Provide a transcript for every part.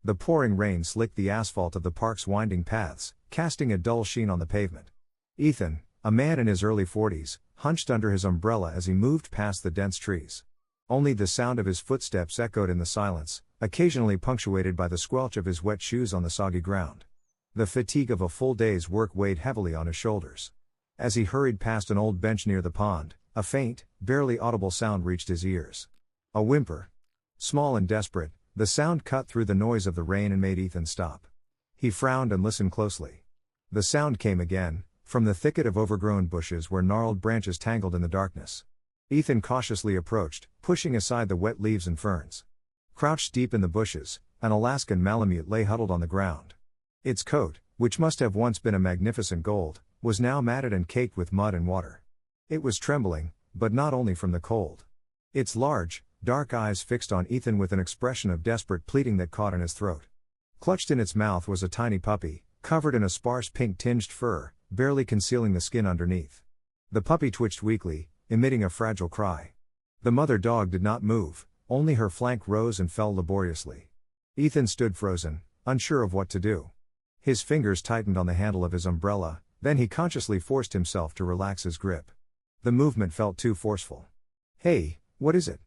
The pouring rain slicked the asphalt of the park's winding paths, casting a dull sheen on the pavement. Ethan, a man in his early 40s, hunched under his umbrella as he moved past the dense trees. Only the sound of his footsteps echoed in the silence, occasionally punctuated by the squelch of his wet shoes on the soggy ground. The fatigue of a full day's work weighed heavily on his shoulders. As he hurried past an old bench near the pond, a faint, barely audible sound reached his ears. A whimper. Small and desperate, the sound cut through the noise of the rain and made Ethan stop. He frowned and listened closely. The sound came again, from the thicket of overgrown bushes where gnarled branches tangled in the darkness. Ethan cautiously approached, pushing aside the wet leaves and ferns. Crouched deep in the bushes, an Alaskan Malamute lay huddled on the ground. Its coat, which must have once been a magnificent gold, was now matted and caked with mud and water. It was trembling, but not only from the cold. Its large, dark eyes fixed on Ethan with an expression of desperate pleading that caught in his throat. Clutched in its mouth was a tiny puppy, covered in a sparse pink-tinged fur, barely concealing the skin underneath. The puppy twitched weakly, emitting a fragile cry. The mother dog did not move, only her flank rose and fell laboriously. Ethan stood frozen, unsure of what to do. His fingers tightened on the handle of his umbrella, then he consciously forced himself to relax his grip. The movement felt too forceful. "Hey, what is it?"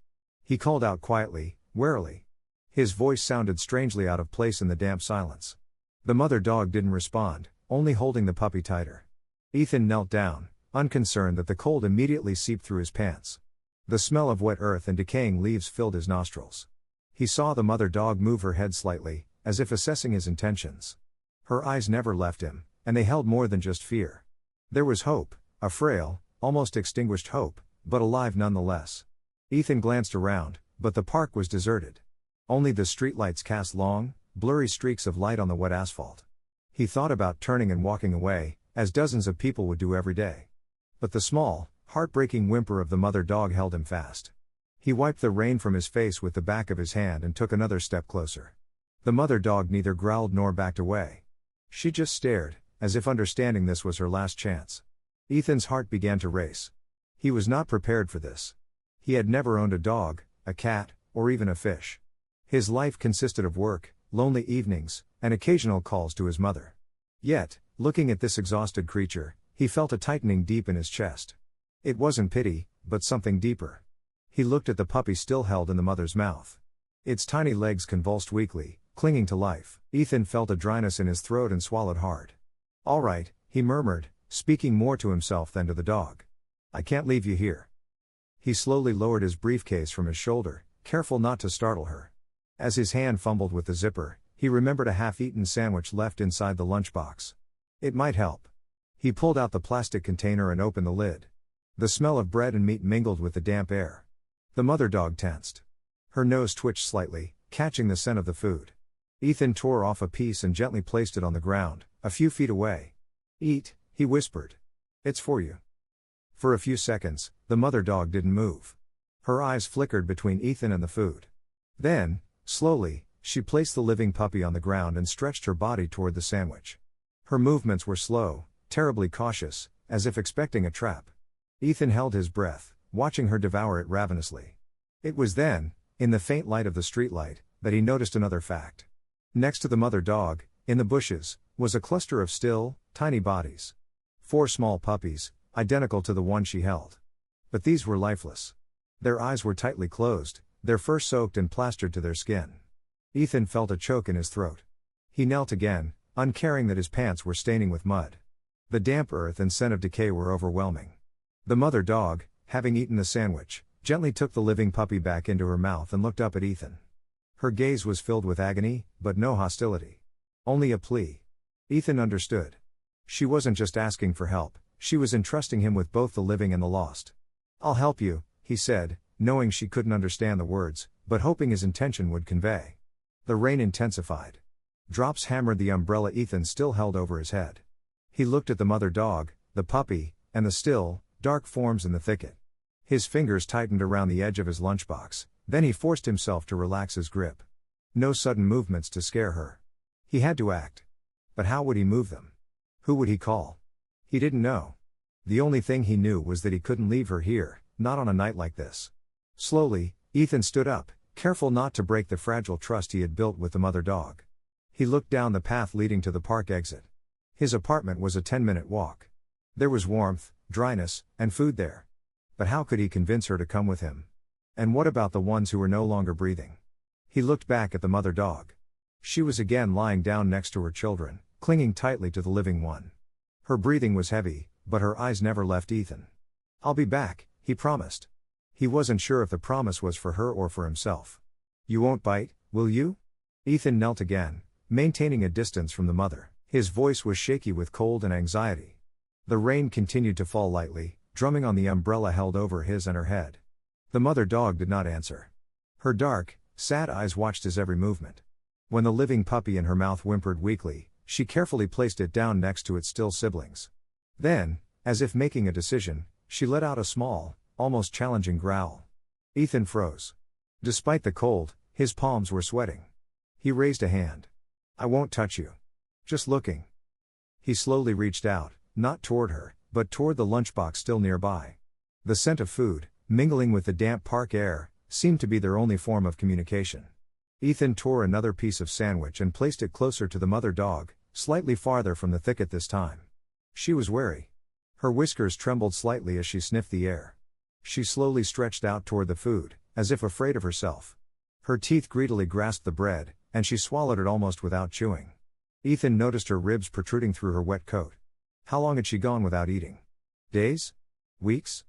he called out quietly, warily. His voice sounded strangely out of place in the damp silence. The mother dog didn't respond, only holding the puppy tighter. Ethan knelt down, unconcerned that the cold immediately seeped through his pants. The smell of wet earth and decaying leaves filled his nostrils. He saw the mother dog move her head slightly, as if assessing his intentions. Her eyes never left him, and they held more than just fear. There was hope, a frail, almost extinguished hope, but alive nonetheless. Ethan glanced around, but the park was deserted. Only the streetlights cast long, blurry streaks of light on the wet asphalt. He thought about turning and walking away, as dozens of people would do every day. But the small, heartbreaking whimper of the mother dog held him fast. He wiped the rain from his face with the back of his hand and took another step closer. The mother dog neither growled nor backed away. She just stared, as if understanding this was her last chance. Ethan's heart began to race. He was not prepared for this. He had never owned a dog, a cat, or even a fish. His life consisted of work, lonely evenings, and occasional calls to his mother. Yet, looking at this exhausted creature, he felt a tightening deep in his chest. It wasn't pity, but something deeper. He looked at the puppy still held in the mother's mouth. Its tiny legs convulsed weakly, clinging to life. Ethan felt a dryness in his throat and swallowed hard. "All right," he murmured, speaking more to himself than to the dog. "I can't leave you here." He slowly lowered his briefcase from his shoulder, careful not to startle her. As his hand fumbled with the zipper, he remembered a half-eaten sandwich left inside the lunchbox. It might help. He pulled out the plastic container and opened the lid. The smell of bread and meat mingled with the damp air. The mother dog tensed. Her nose twitched slightly, catching the scent of the food. Ethan tore off a piece and gently placed it on the ground, a few feet away. "Eat," he whispered. "It's for you." For a few seconds, the mother dog didn't move. Her eyes flickered between Ethan and the food. Then, slowly, she placed the living puppy on the ground and stretched her body toward the sandwich. Her movements were slow, terribly cautious, as if expecting a trap. Ethan held his breath, watching her devour it ravenously. It was then, in the faint light of the streetlight, that he noticed another fact. Next to the mother dog, in the bushes, was a cluster of still, tiny bodies. 4 small puppies, identical to the one she held. But these were lifeless. Their eyes were tightly closed, their fur soaked and plastered to their skin. Ethan felt a choke in his throat. He knelt again, uncaring that his pants were staining with mud. The damp earth and scent of decay were overwhelming. The mother dog, having eaten the sandwich, gently took the living puppy back into her mouth and looked up at Ethan. Her gaze was filled with agony, but no hostility. Only a plea. Ethan understood. She wasn't just asking for help, she was entrusting him with both the living and the lost. "I'll help you," he said, knowing she couldn't understand the words, but hoping his intention would convey. The rain intensified. Drops hammered the umbrella Ethan still held over his head. He looked at the mother dog, the puppy, and the still, dark forms in the thicket. His fingers tightened around the edge of his lunchbox, then he forced himself to relax his grip. No sudden movements to scare her. He had to act. But how would he move them? Who would he call? He didn't know. The only thing he knew was that he couldn't leave her here, not on a night like this. Slowly, Ethan stood up, careful not to break the fragile trust he had built with the mother dog. He looked down the path leading to the park exit. His apartment was a 10-minute walk. There was warmth, dryness, and food there. But how could he convince her to come with him? And what about the ones who were no longer breathing? He looked back at the mother dog. She was again lying down next to her children, clinging tightly to the living one. Her breathing was heavy, but her eyes never left Ethan. "I'll be back," he promised. He wasn't sure if the promise was for her or for himself. "You won't bite, will you?" Ethan knelt again, maintaining a distance from the mother. His voice was shaky with cold and anxiety. The rain continued to fall lightly, drumming on the umbrella held over his and her head. The mother dog did not answer. Her dark, sad eyes watched his every movement. When the living puppy in her mouth whimpered weakly, she carefully placed it down next to its still siblings. Then, as if making a decision, she let out a small, almost challenging growl. Ethan froze. Despite the cold, his palms were sweating. He raised a hand. "I won't touch you. Just looking." He slowly reached out, not toward her, but toward the lunchbox still nearby. The scent of food, mingling with the damp park air, seemed to be their only form of communication. Ethan tore another piece of sandwich and placed it closer to the mother dog, slightly farther from the thicket this time. She was wary. Her whiskers trembled slightly as she sniffed the air. She slowly stretched out toward the food, as if afraid of herself. Her teeth greedily grasped the bread, and she swallowed it almost without chewing. Ethan noticed her ribs protruding through her wet coat. How long had she gone without eating? Days? Weeks?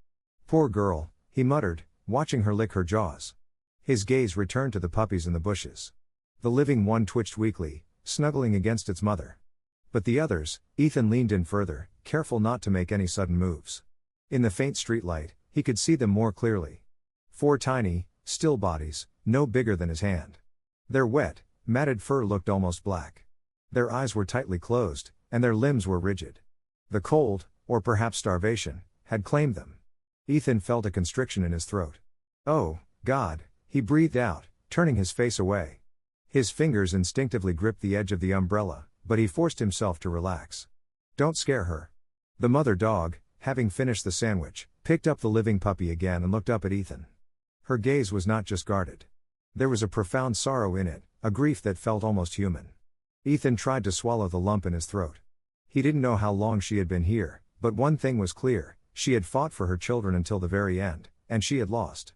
"Poor girl," he muttered, watching her lick her jaws. His gaze returned to the puppies in the bushes. The living one twitched weakly, snuggling against its mother. But the others, Ethan leaned in further, careful not to make any sudden moves. In the faint streetlight, he could see them more clearly. 4 tiny, still bodies, no bigger than his hand. Their wet, matted fur looked almost black. Their eyes were tightly closed, and their limbs were rigid. The cold, or perhaps starvation, had claimed them. Ethan felt a constriction in his throat. "Oh, God," he breathed out, turning his face away. His fingers instinctively gripped the edge of the umbrella, but he forced himself to relax. "Don't scare her." The mother dog, having finished the sandwich, picked up the living puppy again and looked up at Ethan. Her gaze was not just guarded. There was a profound sorrow in it, a grief that felt almost human. Ethan tried to swallow the lump in his throat. He didn't know how long she had been here, but one thing was clear: she had fought for her children until the very end, and she had lost.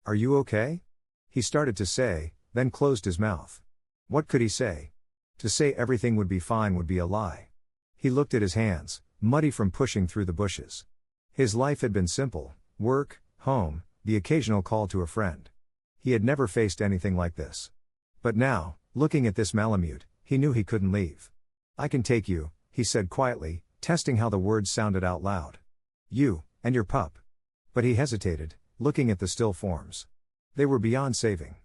"Are you okay?" he started to say, then closed his mouth. What could he say? To say everything would be fine would be a lie. He looked at his hands, muddy from pushing through the bushes. His life had been simple: work, home, the occasional call to a friend. He had never faced anything like this. But now, looking at this Malamute, he knew he couldn't leave. "I can take you," he said quietly, testing how the words sounded out loud. "You, and your pup." But he hesitated, looking at the still forms. They were beyond saving.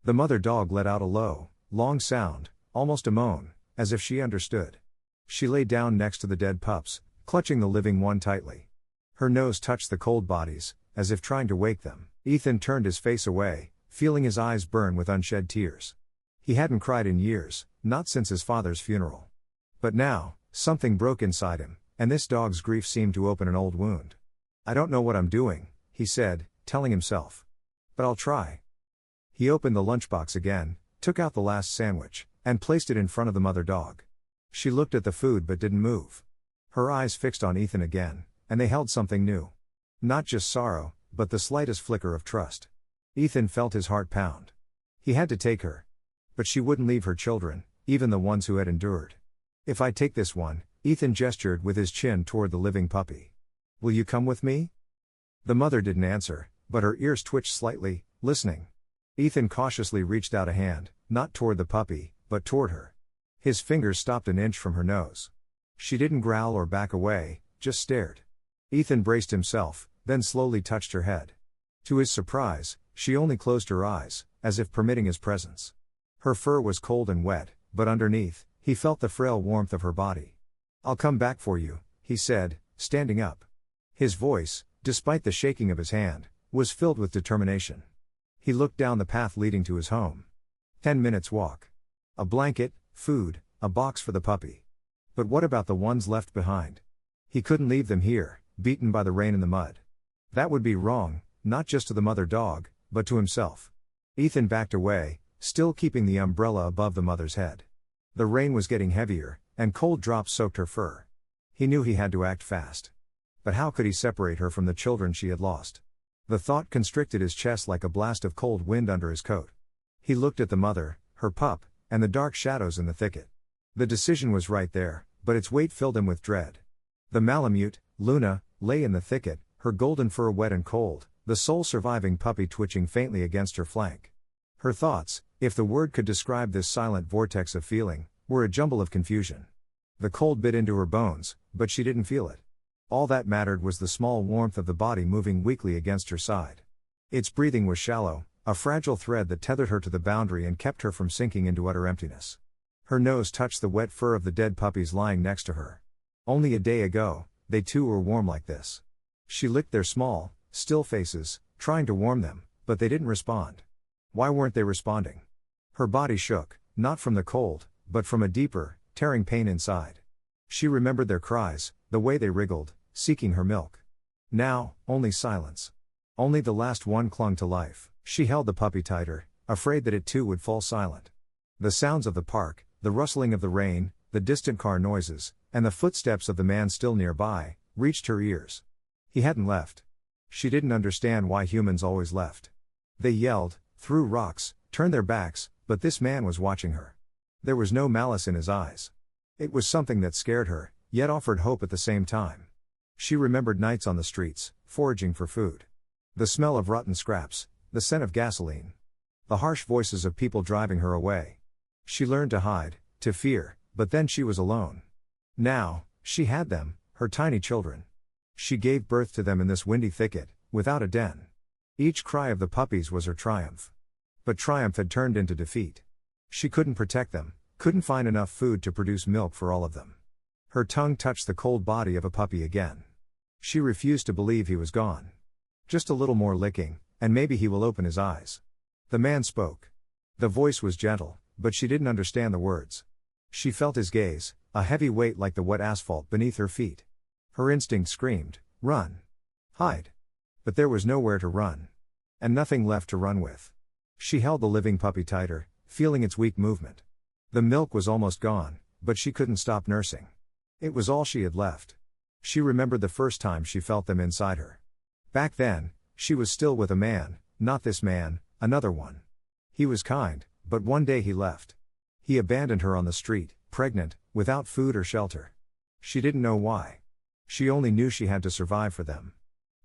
The mother dog let out a low, long sound, almost a moan, as if she understood. She lay down next to the dead pups, clutching the living one tightly. Her nose touched the cold bodies, as if trying to wake them. Ethan turned his face away, feeling his eyes burn with unshed tears. He hadn't cried in years, not since his father's funeral. But now, something broke inside him, and this dog's grief seemed to open an old wound. "I don't know what I'm doing," he said, telling himself. "But I'll try." He opened the lunchbox again, took out the last sandwich, and placed it in front of the mother dog. She looked at the food but didn't move. Her eyes fixed on Ethan again, and they held something new. Not just sorrow, but the slightest flicker of trust. Ethan felt his heart pound. He had to take her. But she wouldn't leave her children, even the ones who had endured. "If I take this one," Ethan gestured with his chin toward the living puppy. "Will you come with me?" The mother didn't answer, but her ears twitched slightly, listening. Ethan cautiously reached out a hand, not toward the puppy, but toward her. His fingers stopped an inch from her nose. She didn't growl or back away, just stared. Ethan braced himself, then slowly touched her head. To his surprise, she only closed her eyes, as if permitting his presence. Her fur was cold and wet, but underneath, he felt the frail warmth of her body. "I'll come back for you," he said, standing up. His voice, despite the shaking of his hand, was filled with determination. He looked down the path leading to his home. 10 minutes walk. A blanket, food, a box for the puppy. But what about the ones left behind? He couldn't leave them here, beaten by the rain and the mud. That would be wrong, not just to the mother dog, but to himself. Ethan backed away, still keeping the umbrella above the mother's head. The rain was getting heavier, and cold drops soaked her fur. He knew he had to act fast. But how could he separate her from the children she had lost? The thought constricted his chest like a blast of cold wind under his coat. He looked at the mother, her pup, and the dark shadows in the thicket. The decision was right there, but its weight filled him with dread. The Malamute, Luna, lay in the thicket, her golden fur wet and cold, the sole surviving puppy twitching faintly against her flank. Her thoughts, if the word could describe this silent vortex of feeling, were a jumble of confusion. The cold bit into her bones, but she didn't feel it. All that mattered was the small warmth of the body moving weakly against her side. Its breathing was shallow, a fragile thread that tethered her to the boundary and kept her from sinking into utter emptiness. Her nose touched the wet fur of the dead puppies lying next to her. Only a day ago, they too were warm like this. She licked their small, still faces, trying to warm them, but they didn't respond. Why weren't they responding? Her body shook, not from the cold, but from a deeper, tearing pain inside. She remembered their cries, the way they wriggled, seeking her milk. Now, only silence. Only the last one clung to life. She held the puppy tighter, afraid that it too would fall silent. The sounds of the park, the rustling of the rain, the distant car noises, and the footsteps of the man still nearby, reached her ears. He hadn't left. She didn't understand why humans always left. They yelled, threw rocks, turned their backs, but this man was watching her. There was no malice in his eyes. It was something that scared her, yet offered hope at the same time. She remembered nights on the streets, foraging for food. The smell of rotten scraps, the scent of gasoline. The harsh voices of people driving her away. She learned to hide, to fear, but then she was alone. Now, she had them, her tiny children. She gave birth to them in this windy thicket, without a den. Each cry of the puppies was her triumph. But triumph had turned into defeat. She couldn't protect them, couldn't find enough food to produce milk for all of them. Her tongue touched the cold body of a puppy again. She refused to believe he was gone. Just a little more licking, and maybe he will open his eyes. The man spoke. The voice was gentle, but she didn't understand the words. She felt his gaze, a heavy weight like the wet asphalt beneath her feet. Her instinct screamed, run. Hide. But there was nowhere to run. And nothing left to run with. She held the living puppy tighter, feeling its weak movement. The milk was almost gone, but she couldn't stop nursing. It was all she had left. She remembered the first time she felt them inside her. Back then, she was still with a man, not this man, another one. He was kind, but one day he left. He abandoned her on the street, pregnant, without food or shelter. She didn't know why. She only knew she had to survive for them.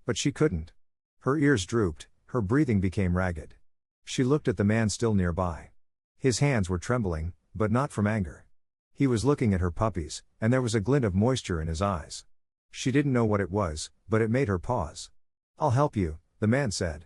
But she couldn't. Her ears drooped, her breathing became ragged. She looked at the man still nearby. His hands were trembling, but not from anger. He was looking at her puppies, and there was a glint of moisture in his eyes. She didn't know what it was, but it made her pause. I'll help you, the man said.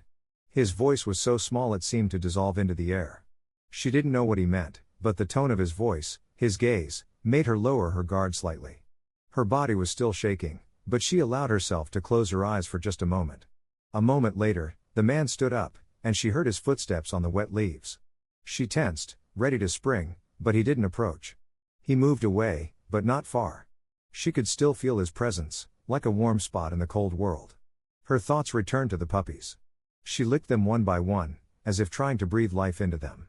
His voice was so small it seemed to dissolve into the air. She didn't know what he meant, but the tone of his voice, his gaze, made her lower her guard slightly. Her body was still shaking, but she allowed herself to close her eyes for just a moment. A moment later, the man stood up, and she heard his footsteps on the wet leaves. She tensed, ready to spring, but he didn't approach. He moved away, but not far. She could still feel his presence, like a warm spot in the cold world. Her thoughts returned to the puppies. She licked them one by one, as if trying to breathe life into them.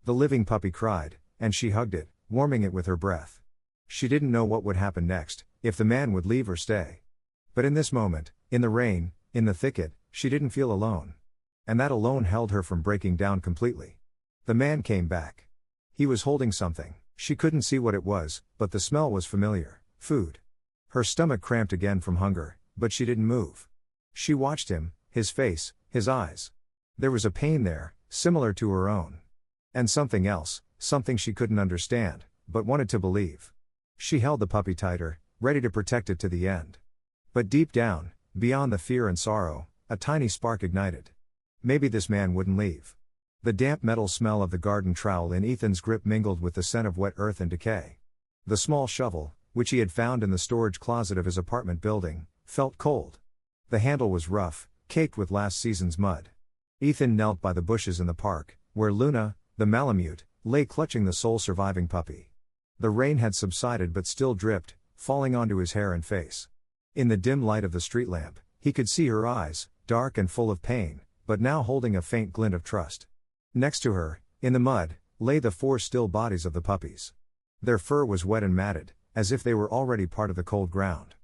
The living puppy cried, and she hugged it, warming it with her breath. She didn't know what would happen next, if the man would leave or stay. But in this moment, in the rain, in the thicket, she didn't feel alone. And that alone held her from breaking down completely. The man came back. He was holding something. She couldn't see what it was, but the smell was familiar. Food. Her stomach cramped again from hunger, but she didn't move. She watched him, his face, his eyes. There was a pain there, similar to her own. And something else, something she couldn't understand, but wanted to believe. She held the puppy tighter, ready to protect it to the end. But deep down, beyond the fear and sorrow, a tiny spark ignited. Maybe this man wouldn't leave. The damp metal smell of the garden trowel in Ethan's grip mingled with the scent of wet earth and decay. The small shovel, which he had found in the storage closet of his apartment building, felt cold. The handle was rough, caked with last season's mud. Ethan knelt by the bushes in the park, where Luna, the Malamute, lay clutching the sole surviving puppy. The rain had subsided but still dripped, falling onto his hair and face. In the dim light of the street lamp, he could see her eyes, dark and full of pain, but now holding a faint glint of trust. Next to her, in the mud, lay the 4 still bodies of the puppies. Their fur was wet and matted, as if they were already part of the cold ground.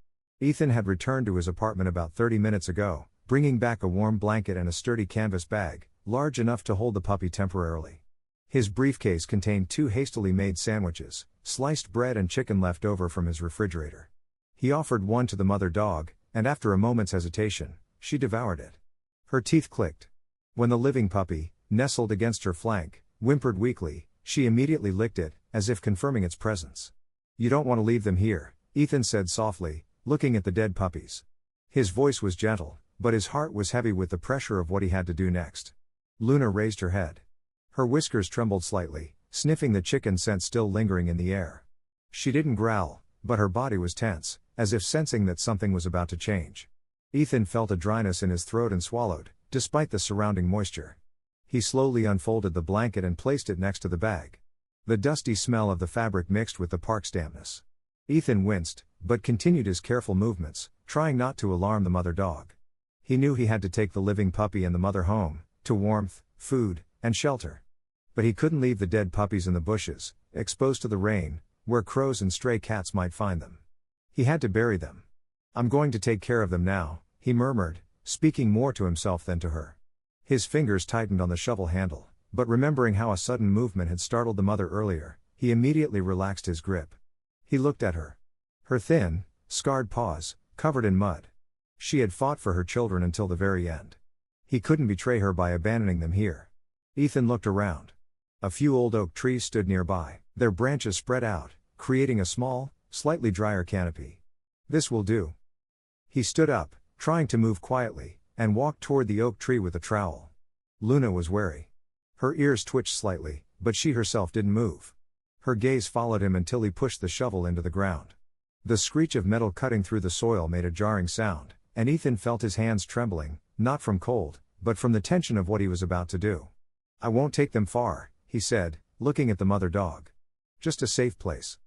Ethan had returned to his apartment about 30 minutes ago, bringing back a warm blanket and a sturdy canvas bag, large enough to hold the puppy temporarily. His briefcase contained 2 hastily made sandwiches, sliced bread and chicken left over from his refrigerator. He offered one to the mother dog, and after a moment's hesitation, she devoured it. Her teeth clicked. When the living puppy, nestled against her flank, whimpered weakly, she immediately licked it, as if confirming its presence. "You don't want to leave them here," Ethan said softly, looking at the dead puppies. His voice was gentle, but his heart was heavy with the pressure of what he had to do next. Luna raised her head. Her whiskers trembled slightly, sniffing the chicken scent still lingering in the air. She didn't growl, but her body was tense, as if sensing that something was about to change. Ethan felt a dryness in his throat and swallowed, despite the surrounding moisture. He slowly unfolded the blanket and placed it next to the bag. The dusty smell of the fabric mixed with the park's dampness. Ethan winced, but continued his careful movements, trying not to alarm the mother dog. He knew he had to take the living puppy and the mother home, to warmth, food, and shelter. But he couldn't leave the dead puppies in the bushes, exposed to the rain, where crows and stray cats might find them. He had to bury them. "I'm going to take care of them now," he murmured, speaking more to himself than to her. His fingers tightened on the shovel handle, but remembering how a sudden movement had startled the mother earlier, he immediately relaxed his grip. He looked at her. Her thin, scarred paws, covered in mud. She had fought for her children until the very end. He couldn't betray her by abandoning them here. Ethan looked around. A few old oak trees stood nearby, their branches spread out, creating a small, slightly drier canopy. "This will do." He stood up, trying to move quietly, and walked toward the oak tree with the trowel. Luna was wary. Her ears twitched slightly, but she herself didn't move. Her gaze followed him until he pushed the shovel into the ground. The screech of metal cutting through the soil made a jarring sound, and Ethan felt his hands trembling, not from cold, but from the tension of what he was about to do. "I won't take them far," he said, looking at the mother dog. "Just a safe place."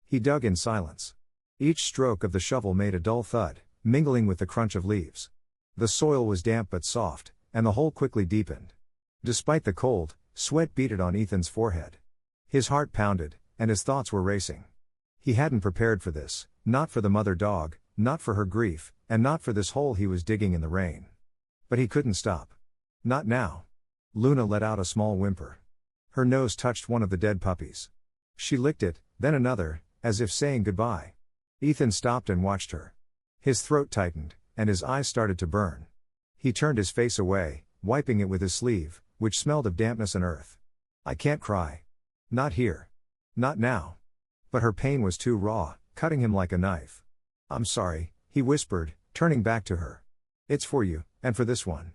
He dug in silence. Each stroke of the shovel made a dull thud, mingling with the crunch of leaves. The soil was damp but soft, and the hole quickly deepened. Despite the cold, sweat beaded on Ethan's forehead. His heart pounded, and his thoughts were racing. He hadn't prepared for this, not for the mother dog, not for her grief, and not for this hole he was digging in the rain. But he couldn't stop. Not now. Luna let out a small whimper. Her nose touched one of the dead puppies. She licked it, then another, as if saying goodbye. Ethan stopped and watched her. His throat tightened, and his eyes started to burn. He turned his face away, wiping it with his sleeve, which smelled of dampness and earth. "I can't cry. Not here. Not now." But her pain was too raw, cutting him like a knife. "I'm sorry," he whispered, turning back to her. "It's for you, and for this one."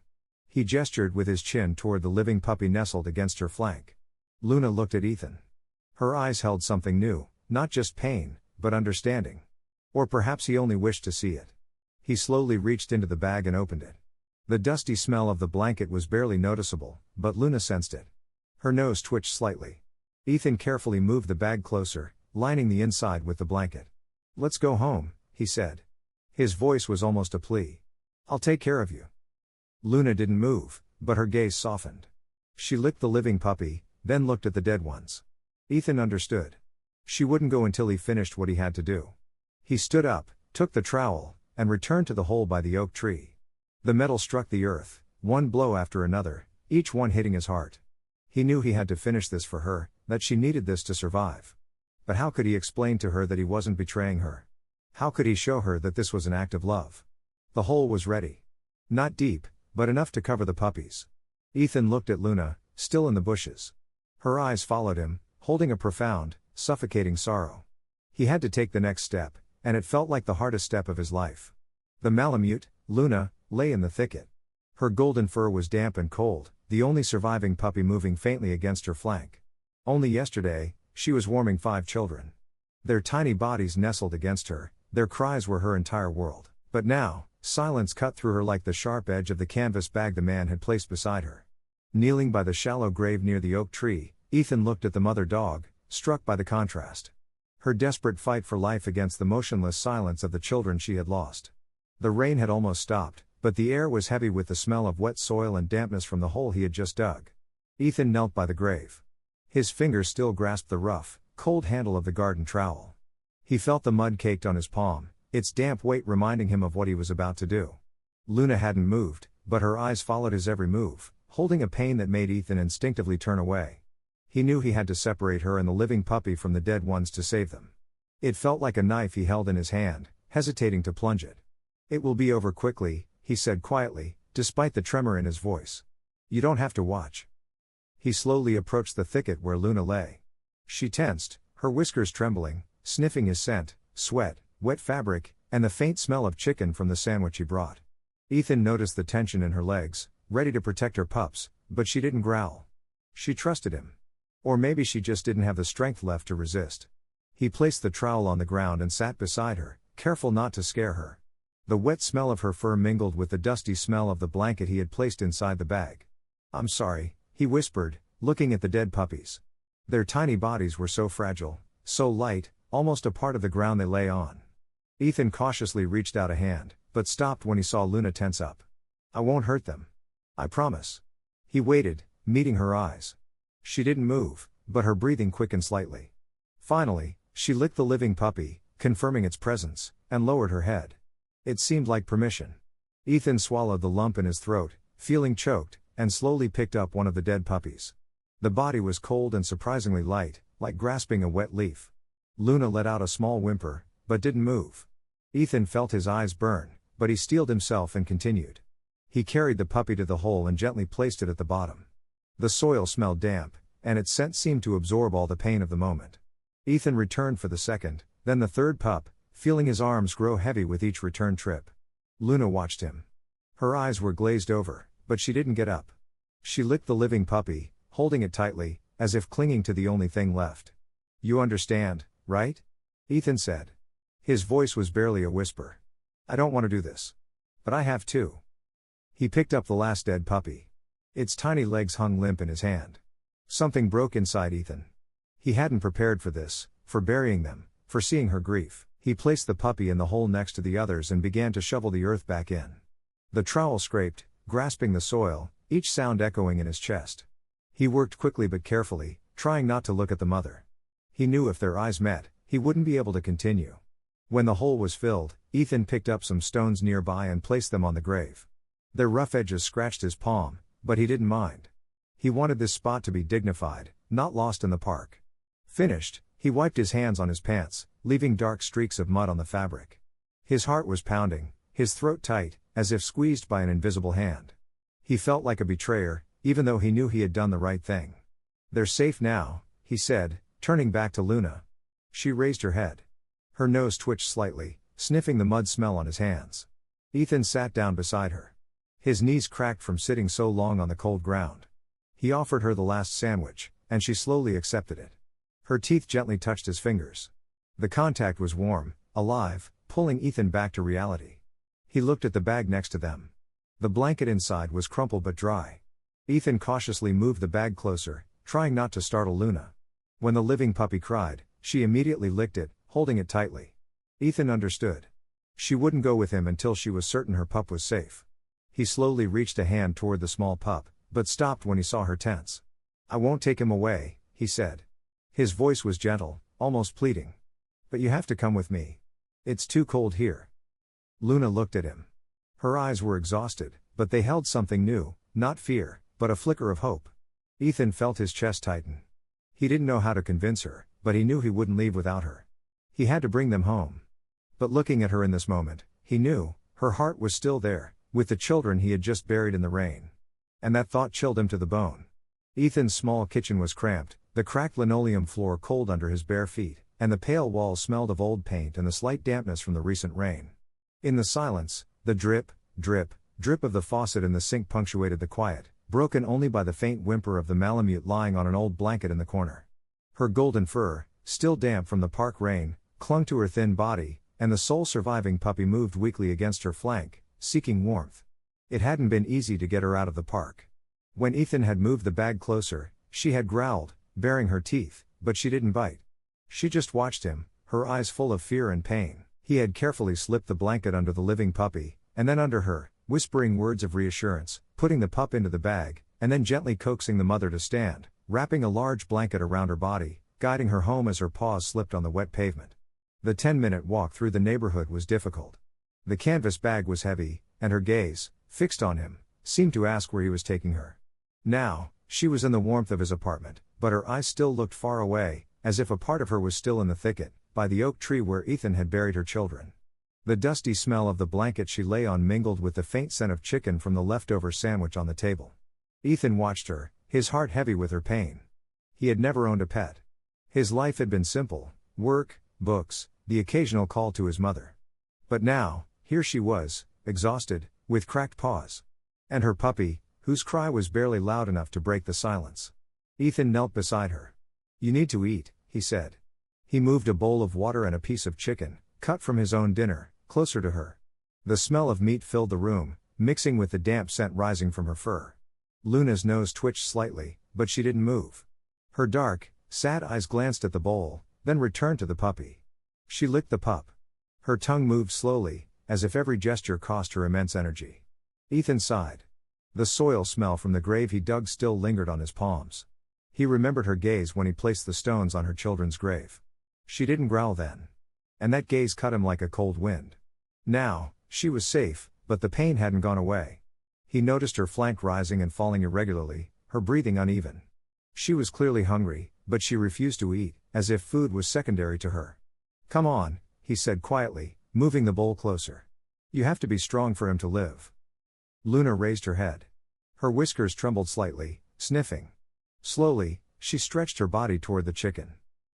He gestured with his chin toward the living puppy nestled against her flank. Luna looked at Ethan. Her eyes held something new, not just pain, but understanding. Or perhaps he only wished to see it. He slowly reached into the bag and opened it. The dusty smell of the blanket was barely noticeable, but Luna sensed it. Her nose twitched slightly. Ethan carefully moved the bag closer, lining the inside with the blanket. "Let's go home," he said. His voice was almost a plea. "I'll take care of you." Luna didn't move, but her gaze softened. She licked the living puppy, then looked at the dead ones. Ethan understood. She wouldn't go until he finished what he had to do. He stood up, took the trowel, and returned to the hole by the oak tree. The metal struck the earth, one blow after another, each one hitting his heart. He knew he had to finish this for her, that she needed this to survive. But how could he explain to her that he wasn't betraying her? How could he show her that this was an act of love? The hole was ready. Not deep, but enough to cover the puppies. Ethan looked at Luna, still in the bushes. Her eyes followed him, holding a profound, suffocating sorrow. He had to take the next step, and it felt like the hardest step of his life. The Malamute, Luna, lay in the thicket. Her golden fur was damp and cold, the only surviving puppy moving faintly against her flank. Only yesterday, she was warming 5 children. Their tiny bodies nestled against her, their cries were her entire world. But now, silence cut through her like the sharp edge of the canvas bag the man had placed beside her. Kneeling by the shallow grave near the oak tree, Ethan looked at the mother dog, struck by the contrast. Her desperate fight for life against the motionless silence of the children she had lost. The rain had almost stopped, but the air was heavy with the smell of wet soil and dampness from the hole he had just dug. Ethan knelt by the grave. His fingers still grasped the rough, cold handle of the garden trowel. He felt the mud caked on his palm, its damp weight reminding him of what he was about to do. Luna hadn't moved, but her eyes followed his every move, holding a pain that made Ethan instinctively turn away. He knew he had to separate her and the living puppy from the dead ones to save them. It felt like a knife he held in his hand, hesitating to plunge it. "It will be over quickly," he said quietly, despite the tremor in his voice. "You don't have to watch." He slowly approached the thicket where Luna lay. She tensed, her whiskers trembling, sniffing his scent, sweat, wet fabric, and the faint smell of chicken from the sandwich he brought. Ethan noticed the tension in her legs, ready to protect her pups, but she didn't growl. She trusted him. Or maybe she just didn't have the strength left to resist. He placed the trowel on the ground and sat beside her, careful not to scare her. The wet smell of her fur mingled with the dusty smell of the blanket he had placed inside the bag. "I'm sorry," he whispered, looking at the dead puppies. Their tiny bodies were so fragile, so light, almost a part of the ground they lay on. Ethan cautiously reached out a hand, but stopped when he saw Luna tense up. "I won't hurt them. I promise." He waited, meeting her eyes. She didn't move, but her breathing quickened slightly. Finally, she licked the living puppy, confirming its presence, and lowered her head. It seemed like permission. Ethan swallowed the lump in his throat, feeling choked, and slowly picked up one of the dead puppies. The body was cold and surprisingly light, like grasping a wet leaf. Luna let out a small whimper, but didn't move. Ethan felt his eyes burn, but he steeled himself and continued. He carried the puppy to the hole and gently placed it at the bottom. The soil smelled damp, and its scent seemed to absorb all the pain of the moment. Ethan returned for the second, then the third pup, feeling his arms grow heavy with each return trip. Luna watched him. Her eyes were glazed over, but she didn't get up. She licked the living puppy, holding it tightly, as if clinging to the only thing left. "You understand, right?" Ethan said. His voice was barely a whisper. "I don't want to do this. But I have to." He picked up the last dead puppy. Its tiny legs hung limp in his hand. Something broke inside Ethan. He hadn't prepared for this, for burying them, for seeing her grief. He placed the puppy in the hole next to the others and began to shovel the earth back in. The trowel scraped, grasping the soil, each sound echoing in his chest. He worked quickly but carefully, trying not to look at the mother. He knew if their eyes met, he wouldn't be able to continue. When the hole was filled, Ethan picked up some stones nearby and placed them on the grave. Their rough edges scratched his palm, but he didn't mind. He wanted this spot to be dignified, not lost in the park. Finished, he wiped his hands on his pants, leaving dark streaks of mud on the fabric. His heart was pounding, his throat tight, as if squeezed by an invisible hand. He felt like a betrayer, even though he knew he had done the right thing. "They're safe now," he said, turning back to Luna. She raised her head. Her nose twitched slightly, sniffing the mud smell on his hands. Ethan sat down beside her. His knees cracked from sitting so long on the cold ground. He offered her the last sandwich, and she slowly accepted it. Her teeth gently touched his fingers. The contact was warm, alive, pulling Ethan back to reality. He looked at the bag next to them. The blanket inside was crumpled but dry. Ethan cautiously moved the bag closer, trying not to startle Luna. When the living puppy cried, she immediately licked it, holding it tightly. Ethan understood. She wouldn't go with him until she was certain her pup was safe. He slowly reached a hand toward the small pup, but stopped when he saw her tense. "I won't take him away," he said. His voice was gentle, almost pleading. "But you have to come with me. It's too cold here." Luna looked at him. Her eyes were exhausted, but they held something new, not fear, but a flicker of hope. Ethan felt his chest tighten. He didn't know how to convince her, but he knew he wouldn't leave without her. He had to bring them home. But looking at her in this moment, he knew, her heart was still there, with the children he had just buried in the rain. And that thought chilled him to the bone. Ethan's small kitchen was cramped, the cracked linoleum floor cold under his bare feet, and the pale walls smelled of old paint and the slight dampness from the recent rain. In the silence, the drip, drip, drip of the faucet in the sink punctuated the quiet, broken only by the faint whimper of the Malamute lying on an old blanket in the corner. Her golden fur, still damp from the park rain, clung to her thin body, and the sole surviving puppy moved weakly against her flank, seeking warmth. It hadn't been easy to get her out of the park. When Ethan had moved the bag closer, she had growled, baring her teeth, but she didn't bite. She just watched him, her eyes full of fear and pain. He had carefully slipped the blanket under the living puppy, and then under her, whispering words of reassurance, putting the pup into the bag, and then gently coaxing the mother to stand, wrapping a large blanket around her body, guiding her home as her paws slipped on the wet pavement. The 10-minute walk through the neighborhood was difficult. The canvas bag was heavy, and her gaze, fixed on him, seemed to ask where he was taking her. Now, she was in the warmth of his apartment, but her eyes still looked far away, as if a part of her was still in the thicket, by the oak tree where Ethan had buried her children. The dusty smell of the blanket she lay on mingled with the faint scent of chicken from the leftover sandwich on the table. Ethan watched her, his heart heavy with her pain. He had never owned a pet. His life had been simple: work, books, the occasional call to his mother. But now, here she was, exhausted, with cracked paws. And her puppy, whose cry was barely loud enough to break the silence. Ethan knelt beside her. "You need to eat," he said. He moved a bowl of water and a piece of chicken, cut from his own dinner, closer to her. The smell of meat filled the room, mixing with the damp scent rising from her fur. Luna's nose twitched slightly, but she didn't move. Her dark, sad eyes glanced at the bowl, then returned to the puppy. She licked the pup. Her tongue moved slowly, as if every gesture cost her immense energy. Ethan sighed. The soil smell from the grave he dug still lingered on his palms. He remembered her gaze when he placed the stones on her children's grave. She didn't growl then. And that gaze cut him like a cold wind. Now, she was safe, but the pain hadn't gone away. He noticed her flank rising and falling irregularly, her breathing uneven. She was clearly hungry, but she refused to eat, as if food was secondary to her. "Come on," he said quietly, moving the bowl closer. "You have to be strong for him to live." Luna raised her head. Her whiskers trembled slightly, sniffing. Slowly, she stretched her body toward the chicken.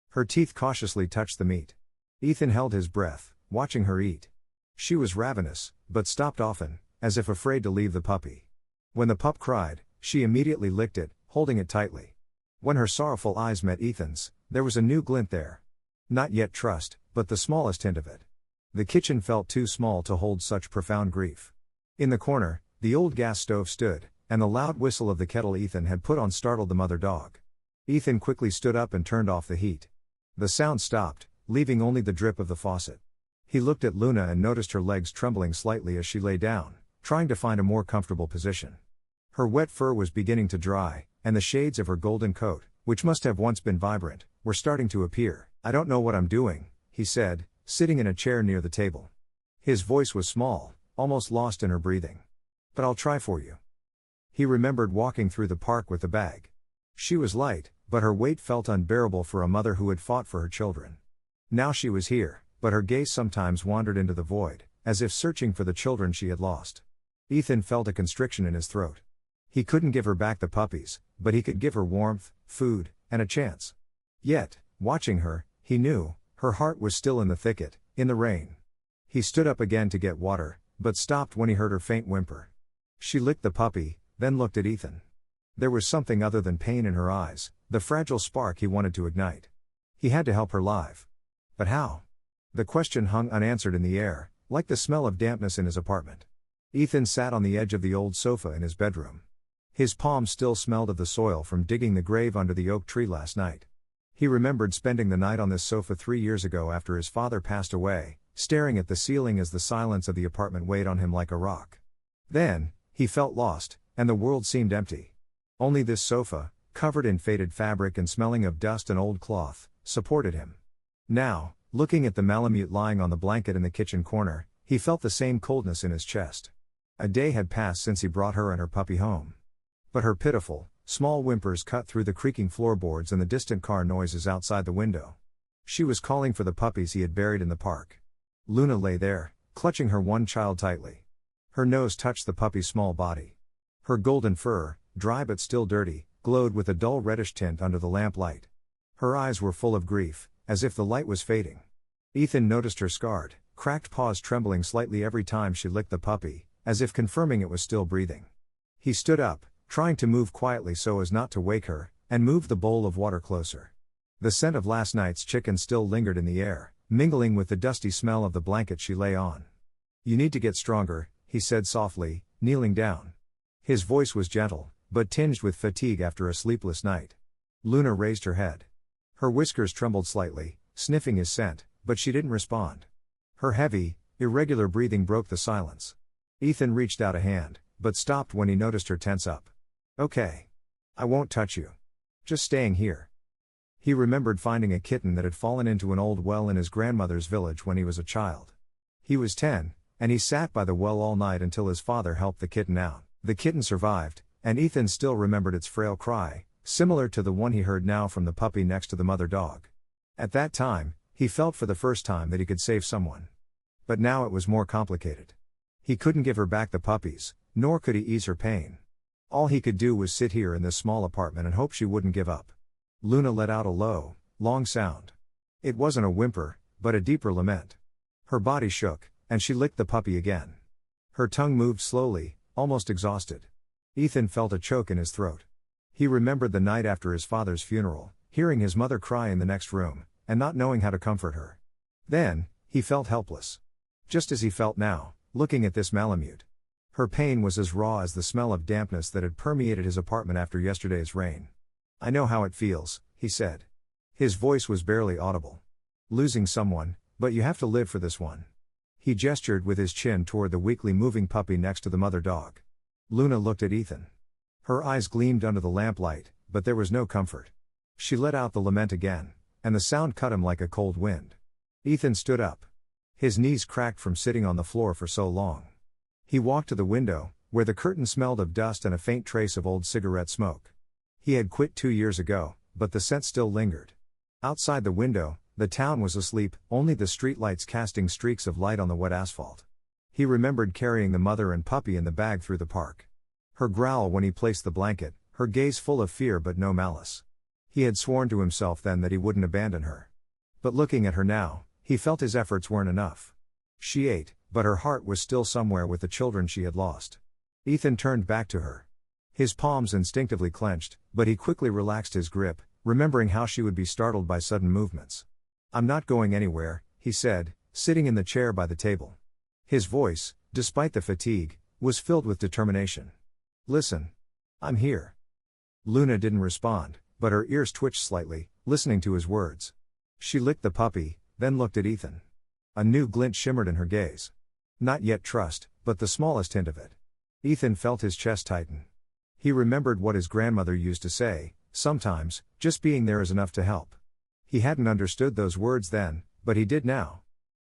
Her teeth cautiously touched the meat. Ethan held his breath, watching her eat. She was ravenous, but stopped often, as if afraid to leave the puppy. When the pup cried, she immediately licked it, holding it tightly. When her sorrowful eyes met Ethan's, there was a new glint there. Not yet trust, but the smallest hint of it. The kitchen felt too small to hold such profound grief. In the corner, the old gas stove stood, and the loud whistle of the kettle Ethan had put on startled the mother dog. Ethan quickly stood up and turned off the heat. The sound stopped, leaving only the drip of the faucet. He looked at Luna and noticed her legs trembling slightly as she lay down, trying to find a more comfortable position. Her wet fur was beginning to dry, and the shades of her golden coat, which must have once been vibrant, were starting to appear. "I don't know what I'm doing," he said, sitting in a chair near the table. His voice was small, almost lost in her breathing. "But I'll try for you." He remembered walking through the park with the bag. She was light, but her weight felt unbearable for a mother who had fought for her children. Now she was here, but her gaze sometimes wandered into the void, as if searching for the children she had lost. Ethan felt a constriction in his throat. He couldn't give her back the puppies, but he could give her warmth, food, and a chance. Yet, watching her, he knew, her heart was still in the thicket, in the rain. He stood up again to get water, but stopped when he heard her faint whimper. She licked the puppy, then looked at Ethan. There was something other than pain in her eyes, the fragile spark he wanted to ignite. He had to help her live. But how? The question hung unanswered in the air, like the smell of dampness in his apartment. Ethan sat on the edge of the old sofa in his bedroom. His palms still smelled of the soil from digging the grave under the oak tree last night. He remembered spending the night on this sofa 3 years ago after his father passed away, staring at the ceiling as the silence of the apartment weighed on him like a rock. Then, he felt lost, and the world seemed empty. Only this sofa, covered in faded fabric and smelling of dust and old cloth, supported him. Now, looking at the Malamute lying on the blanket in the kitchen corner, he felt the same coldness in his chest. A day had passed since he brought her and her puppy home. But her pitiful, small whimpers cut through the creaking floorboards and the distant car noises outside the window. She was calling for the puppies he had buried in the park. Luna lay there, clutching her one child tightly. Her nose touched the puppy's small body. Her golden fur, dry but still dirty, glowed with a dull reddish tint under the lamplight. Her eyes were full of grief, as if the light was fading. Ethan noticed her scarred, cracked paws trembling slightly every time she licked the puppy, as if confirming it was still breathing. He stood up, trying to move quietly so as not to wake her, and moved the bowl of water closer. The scent of last night's chicken still lingered in the air, mingling with the dusty smell of the blanket she lay on. "You need to get stronger," he said softly, kneeling down. His voice was gentle, but tinged with fatigue after a sleepless night. Luna raised her head. Her whiskers trembled slightly, sniffing his scent, but she didn't respond. Her heavy, irregular breathing broke the silence. Ethan reached out a hand, but stopped when he noticed her tense up. "Okay. I won't touch you. Just staying here." He remembered finding a kitten that had fallen into an old well in his grandmother's village when he was a child. He was 10, and he sat by the well all night until his father helped the kitten out. The kitten survived, and Ethan still remembered its frail cry, similar to the one he heard now from the puppy next to the mother dog. At that time, he felt for the first time that he could save someone. But now it was more complicated. He couldn't give her back the puppies, nor could he ease her pain. All he could do was sit here in this small apartment and hope she wouldn't give up. Luna let out a low, long sound. It wasn't a whimper, but a deeper lament. Her body shook, and she licked the puppy again. Her tongue moved slowly, almost exhausted. Ethan felt a choke in his throat. He remembered the night after his father's funeral, hearing his mother cry in the next room, and not knowing how to comfort her. Then, he felt helpless. Just as he felt now, looking at this Malamute. Her pain was as raw as the smell of dampness that had permeated his apartment after yesterday's rain. "I know how it feels," he said. His voice was barely audible. "Losing someone, but you have to live for this one." He gestured with his chin toward the weakly moving puppy next to the mother dog. Luna looked at Ethan. Her eyes gleamed under the lamplight, but there was no comfort. She let out the lament again, and the sound cut him like a cold wind. Ethan stood up. His knees cracked from sitting on the floor for so long. He walked to the window, where the curtain smelled of dust and a faint trace of old cigarette smoke. He had quit 2 years ago, but the scent still lingered. Outside the window, the town was asleep, only the streetlights casting streaks of light on the wet asphalt. He remembered carrying the mother and puppy in the bag through the park. Her growl when he placed the blanket, her gaze full of fear but no malice. He had sworn to himself then that he wouldn't abandon her. But looking at her now, he felt his efforts weren't enough. She ate, but her heart was still somewhere with the children she had lost. Ethan turned back to her. His palms instinctively clenched, but he quickly relaxed his grip, remembering how she would be startled by sudden movements. "I'm not going anywhere," he said, sitting in the chair by the table. His voice, despite the fatigue, was filled with determination. "Listen. I'm here." Luna didn't respond, but her ears twitched slightly, listening to his words. She licked the puppy, then looked at Ethan. A new glint shimmered in her gaze. Not yet trust, but the smallest hint of it. Ethan felt his chest tighten. He remembered what his grandmother used to say, sometimes, just being there is enough to help. He hadn't understood those words then, but he did now.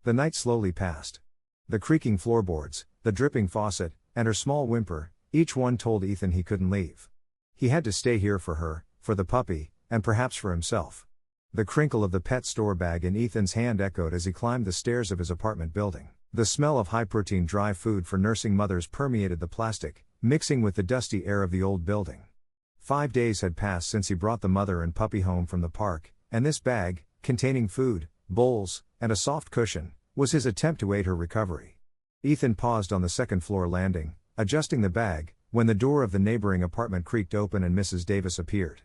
The night slowly passed. The creaking floorboards, the dripping faucet, and her small whimper, each one told Ethan he couldn't leave. He had to stay here for her, for the puppy, and perhaps for himself. The crinkle of the pet store bag in Ethan's hand echoed as he climbed the stairs of his apartment building. The smell of high-protein dry food for nursing mothers permeated the plastic, mixing with the dusty air of the old building. 5 days had passed since he brought the mother and puppy home from the park, and this bag, containing food, bowls, and a soft cushion, was his attempt to aid her recovery. Ethan paused on the second-floor landing, adjusting the bag, when the door of the neighboring apartment creaked open and Mrs. Davis appeared.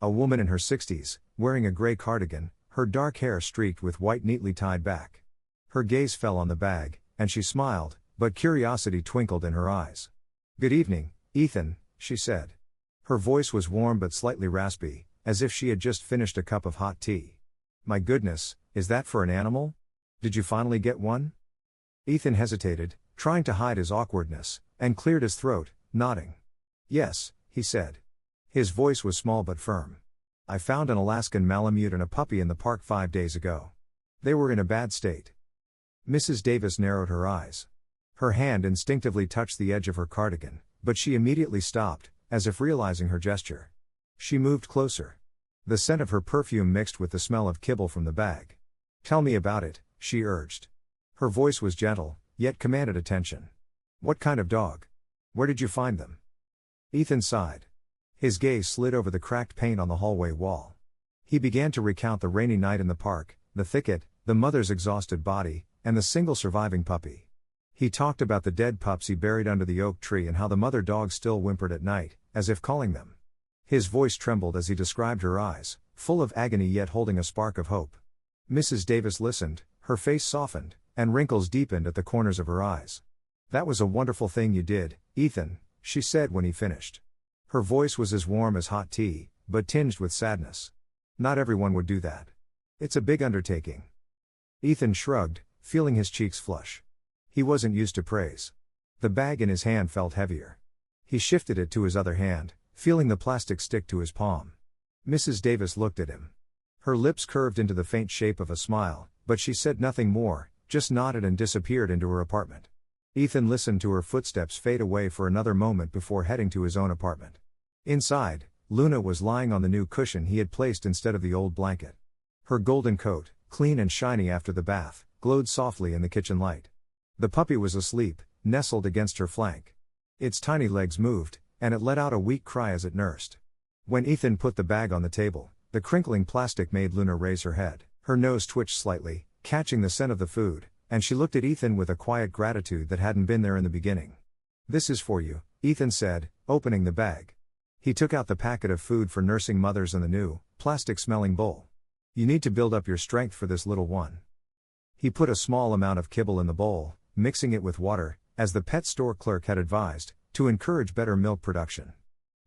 A woman in her 60s, wearing a gray cardigan, her dark hair streaked with white neatly tied back. Her gaze fell on the bag, and she smiled, but curiosity twinkled in her eyes. "Good evening, Ethan," she said. Her voice was warm but slightly raspy, as if she had just finished a cup of hot tea. "My goodness, is that for an animal? Did you finally get one?" Ethan hesitated, trying to hide his awkwardness, and cleared his throat, nodding. "Yes," he said. His voice was small but firm. "I found an Alaskan Malamute and a puppy in the park 5 days ago. They were in a bad state." Mrs. Davis narrowed her eyes. Her hand instinctively touched the edge of her cardigan, but she immediately stopped, as if realizing her gesture. She moved closer. The scent of her perfume mixed with the smell of kibble from the bag. "Tell me about it," she urged. Her voice was gentle, yet commanded attention. "What kind of dog? Where did you find them?" Ethan sighed. His gaze slid over the cracked paint on the hallway wall. He began to recount the rainy night in the park, the thicket, the mother's exhausted body, and the single surviving puppy. He talked about the dead pups he buried under the oak tree and how the mother dog still whimpered at night, as if calling them. His voice trembled as he described her eyes, full of agony yet holding a spark of hope. Mrs. Davis listened, her face softened, and wrinkles deepened at the corners of her eyes. "That was a wonderful thing you did, Ethan," she said when he finished. Her voice was as warm as hot tea, but tinged with sadness. "Not everyone would do that. It's a big undertaking." Ethan shrugged, feeling his cheeks flush. He wasn't used to praise. The bag in his hand felt heavier. He shifted it to his other hand, feeling the plastic stick to his palm. Mrs. Davis looked at him. Her lips curved into the faint shape of a smile, but she said nothing more, just nodded and disappeared into her apartment. Ethan listened to her footsteps fade away for another moment before heading to his own apartment. Inside, Luna was lying on the new cushion he had placed instead of the old blanket. Her golden coat, clean and shiny after the bath, glowed softly in the kitchen light. The puppy was asleep, nestled against her flank. Its tiny legs moved, and it let out a weak cry as it nursed. When Ethan put the bag on the table, the crinkling plastic made Luna raise her head. Her nose twitched slightly, catching the scent of the food, and she looked at Ethan with a quiet gratitude that hadn't been there in the beginning. "This is for you," Ethan said, opening the bag. He took out the packet of food for nursing mothers and the new, plastic-smelling bowl. "You need to build up your strength for this little one." He put a small amount of kibble in the bowl, mixing it with water, as the pet store clerk had advised, to encourage better milk production.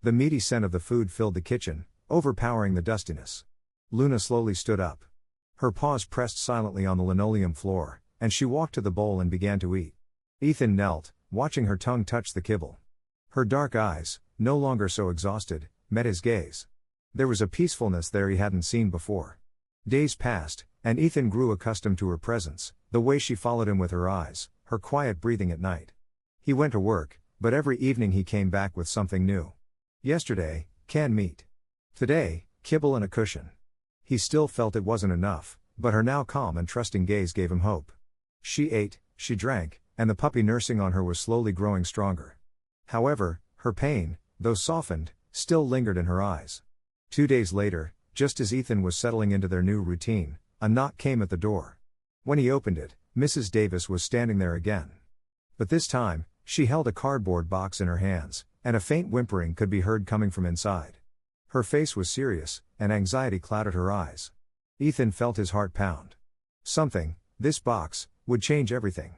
The meaty scent of the food filled the kitchen, overpowering the dustiness. Luna slowly stood up. Her paws pressed silently on the linoleum floor, and she walked to the bowl and began to eat. Ethan knelt, watching her tongue touch the kibble. Her dark eyes, no longer so exhausted, met his gaze. There was a peacefulness there he hadn't seen before. Days passed, and Ethan grew accustomed to her presence, the way she followed him with her eyes, her quiet breathing at night. He went to work, but every evening he came back with something new. Yesterday, canned meat. Today, kibble and a cushion. He still felt it wasn't enough, but her now calm and trusting gaze gave him hope. She ate, she drank, and the puppy nursing on her was slowly growing stronger. However, her pain, though softened, still lingered in her eyes. 2 days later, just as Ethan was settling into their new routine, a knock came at the door. When he opened it, Mrs. Davis was standing there again. But this time, she held a cardboard box in her hands, and a faint whimpering could be heard coming from inside. Her face was serious, and anxiety clouded her eyes. Ethan felt his heart pound. Something, this box, would change everything.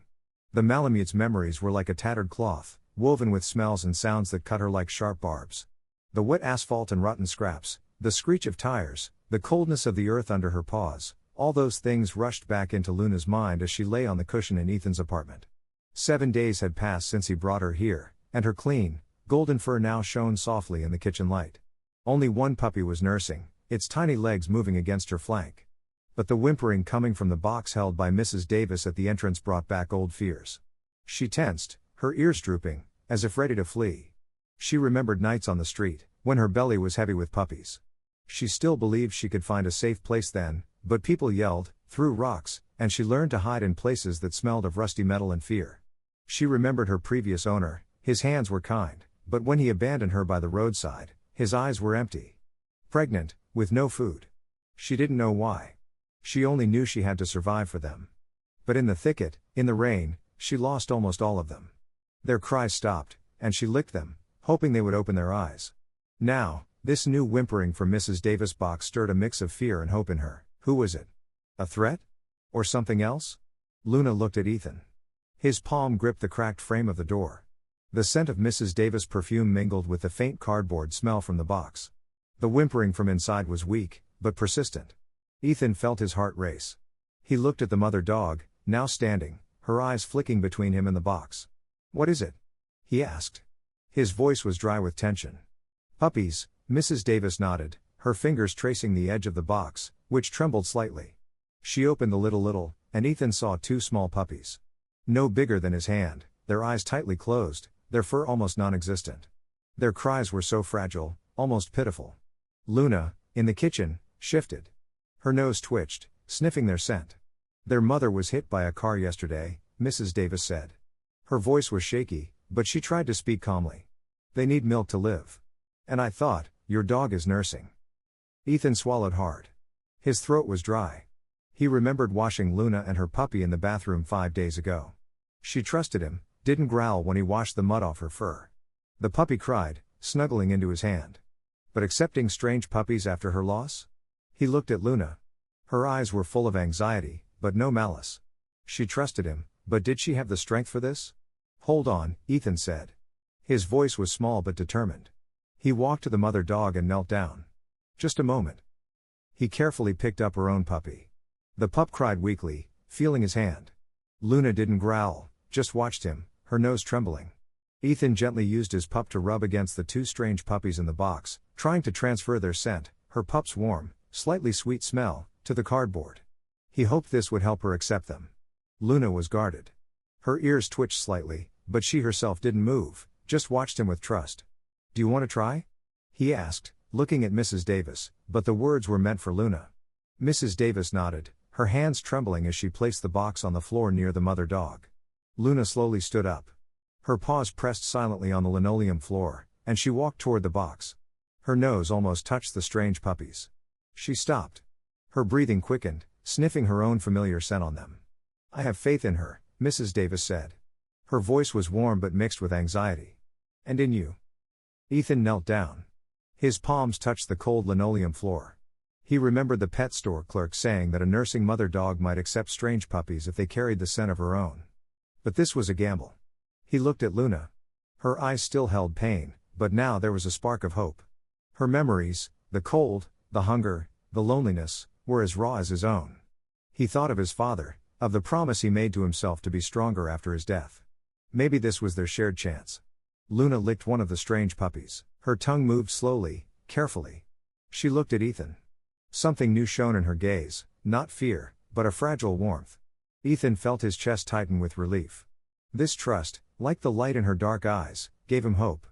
The Malamute's memories were like a tattered cloth, woven with smells and sounds that cut her like sharp barbs. The wet asphalt and rotten scraps, the screech of tires, the coldness of the earth under her paws, all those things rushed back into Luna's mind as she lay on the cushion in Ethan's apartment. 7 days had passed since he brought her here, and her clean, golden fur now shone softly in the kitchen light. Only one puppy was nursing, its tiny legs moving against her flank. But the whimpering coming from the box held by Mrs. Davis at the entrance brought back old fears. She tensed, her ears drooping, as if ready to flee. She remembered nights on the street, when her belly was heavy with puppies. She still believed she could find a safe place then, but people yelled, threw rocks, and she learned to hide in places that smelled of rusty metal and fear. She remembered her previous owner. His hands were kind, but when he abandoned her by the roadside, his eyes were empty. Pregnant, with no food. She didn't know why. She only knew she had to survive for them. But in the thicket, in the rain, she lost almost all of them. Their cries stopped, and she licked them, hoping they would open their eyes. Now, this new whimpering from Mrs. Davis' box stirred a mix of fear and hope in her. Who was it? A threat? Or something else? Luna looked at Ethan. His palm gripped the cracked frame of the door. The scent of Mrs. Davis' perfume mingled with the faint cardboard smell from the box. The whimpering from inside was weak, but persistent. Ethan felt his heart race. He looked at the mother dog, now standing, her eyes flicking between him and the box. "What is it?" he asked. His voice was dry with tension. "Puppies," Mrs. Davis nodded, her fingers tracing the edge of the box, which trembled slightly. She opened the lid a little, and Ethan saw 2 small puppies. No bigger than his hand, their eyes tightly closed, their fur almost non-existent. Their cries were so fragile, almost pitiful. Luna, in the kitchen, shifted. Her nose twitched, sniffing their scent. "Their mother was hit by a car yesterday," Mrs. Davis said. Her voice was shaky, but she tried to speak calmly. "They need milk to live. And I thought, your dog is nursing." Ethan swallowed hard. His throat was dry. He remembered washing Luna and her puppy in the bathroom 5 days ago. She trusted him, didn't growl when he washed the mud off her fur. The puppy cried, snuggling into his hand. But accepting strange puppies after her loss? He looked at Luna. Her eyes were full of anxiety, but no malice. She trusted him, but did she have the strength for this? "Hold on," Ethan said. His voice was small but determined. He walked to the mother dog and knelt down. "Just a moment." He carefully picked up her own puppy. The pup cried weakly, feeling his hand. Luna didn't growl, just watched him, her nose trembling. Ethan gently used his pup to rub against the 2 strange puppies in the box, trying to transfer their scent, her pup's warm, slightly sweet smell, to the cardboard. He hoped this would help her accept them. Luna was guarded. Her ears twitched slightly, but she herself didn't move, just watched him with trust. "Do you want to try?" he asked, looking at Mrs. Davis, but the words were meant for Luna. Mrs. Davis nodded, her hands trembling as she placed the box on the floor near the mother dog. Luna slowly stood up. Her paws pressed silently on the linoleum floor, and she walked toward the box. Her nose almost touched the strange puppies. She stopped. Her breathing quickened, sniffing her own familiar scent on them. "I have faith in her," Mrs. Davis said. Her voice was warm but mixed with anxiety. "And in you." Ethan knelt down. His palms touched the cold linoleum floor. He remembered the pet store clerk saying that a nursing mother dog might accept strange puppies if they carried the scent of her own. But this was a gamble. He looked at Luna. Her eyes still held pain, but now there was a spark of hope. Her memories, the cold, the hunger, the loneliness, were as raw as his own. He thought of his father, of the promise he made to himself to be stronger after his death. Maybe this was their shared chance. Luna licked one of the strange puppies. Her tongue moved slowly, carefully. She looked at Ethan. Something new shone in her gaze, not fear, but a fragile warmth. Ethan felt his chest tighten with relief. This trust, like the light in her dark eyes, gave him hope.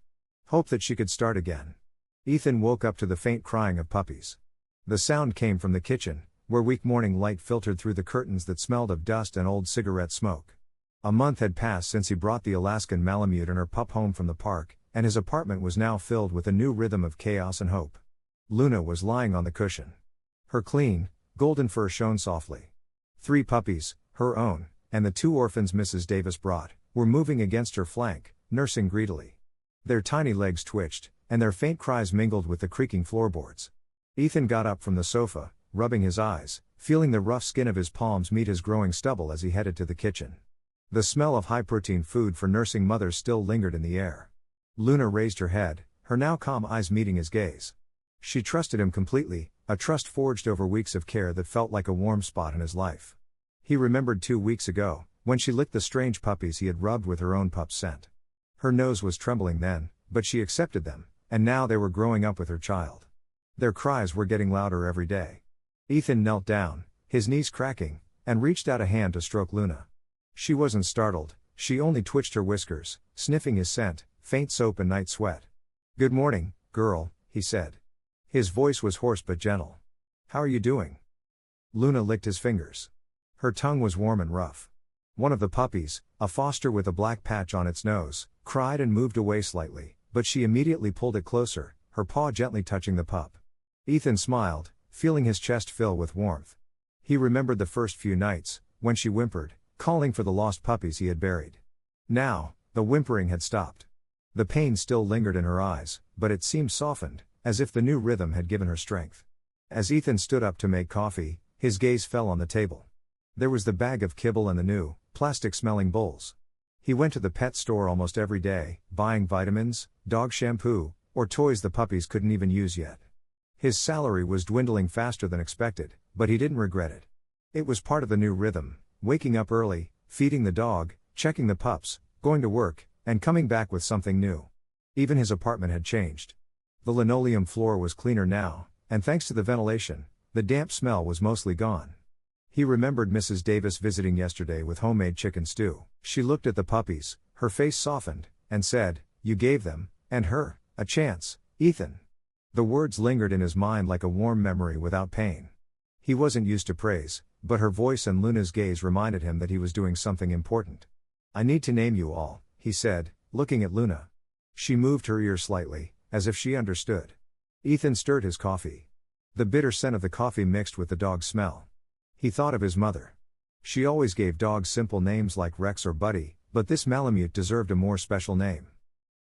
Hope that she could start again. Ethan woke up to the faint crying of puppies. The sound came from the kitchen, where weak morning light filtered through the curtains that smelled of dust and old cigarette smoke. A month had passed since he brought the Alaskan Malamute and her pup home from the park, and his apartment was now filled with a new rhythm of chaos and hope. Luna was lying on the cushion. Her clean, golden fur shone softly. 3 puppies, her own, and the 2 orphans Mrs. Davis brought, were moving against her flank, nursing greedily. Their tiny legs twitched, and their faint cries mingled with the creaking floorboards. Ethan got up from the sofa, rubbing his eyes, feeling the rough skin of his palms meet his growing stubble as he headed to the kitchen. The smell of high-protein food for nursing mothers still lingered in the air. Luna raised her head, her now calm eyes meeting his gaze. She trusted him completely, a trust forged over weeks of care that felt like a warm spot in his life. He remembered 2 weeks ago, when she licked the strange puppies he had rubbed with her own pup's scent. Her nose was trembling then, but she accepted them, and now they were growing up with her child. Their cries were getting louder every day. Ethan knelt down, his knees cracking, and reached out a hand to stroke Luna. She wasn't startled, she only twitched her whiskers, sniffing his scent, faint soap and night sweat. "Good morning, girl," he said. His voice was hoarse but gentle. "How are you doing?" Luna licked his fingers. Her tongue was warm and rough. One of the puppies, a foster with a black patch on its nose, cried and moved away slightly, but she immediately pulled it closer, her paw gently touching the pup. Ethan smiled, feeling his chest fill with warmth. He remembered the first few nights, when she whimpered, calling for the lost puppies he had buried. Now, the whimpering had stopped. The pain still lingered in her eyes, but it seemed softened, as if the new rhythm had given her strength. As Ethan stood up to make coffee, his gaze fell on the table. There was the bag of kibble and the new, plastic-smelling bowls. He went to the pet store almost every day, buying vitamins, dog shampoo, or toys the puppies couldn't even use yet. His salary was dwindling faster than expected, but he didn't regret it. It was part of the new rhythm, waking up early, feeding the dog, checking the pups, going to work, and coming back with something new. Even his apartment had changed. The linoleum floor was cleaner now, and thanks to the ventilation, the damp smell was mostly gone. He remembered Mrs. Davis visiting yesterday with homemade chicken stew. She looked at the puppies, her face softened, and said, "You gave them, and her, a chance, Ethan." The words lingered in his mind like a warm memory without pain. He wasn't used to praise, but her voice and Luna's gaze reminded him that he was doing something important. "I need to name you all," he said, looking at Luna. She moved her ear slightly, as if she understood. Ethan stirred his coffee. The bitter scent of the coffee mixed with the dog's smell. He thought of his mother. She always gave dogs simple names like Rex or Buddy, but this Malamute deserved a more special name.